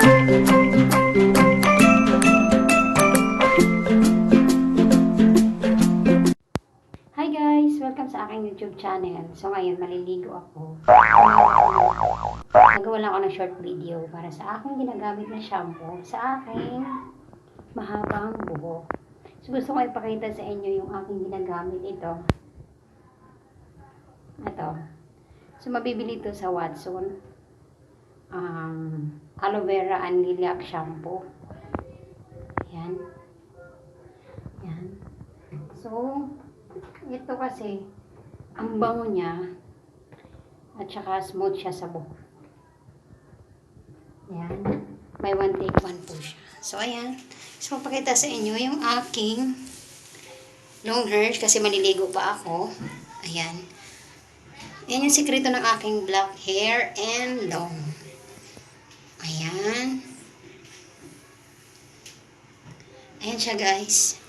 Hi guys! Welcome sa aking YouTube channel. So ngayon, maliligo ako. Nagawa lang ako ng short video para sa aking ginagamit na shampoo sa aking mahabang buhok. So gusto ko ipakita sa inyo yung aking ginagamit ito. Ito. So mabibili ito sa Watson. Aloe Vera and Lilac shampoo. Yan. Yan. So, ito kasi, ang bango niya, at saka smooth siya sa buhok. Ayan. Buy one, take one po siya. So, ayan. So, mapakita sa inyo yung aking long hair, kasi maliligo pa ako. Ayan. Ayan yung sikreto ng aking black hair and long. Ayan. Ayan siya, guys.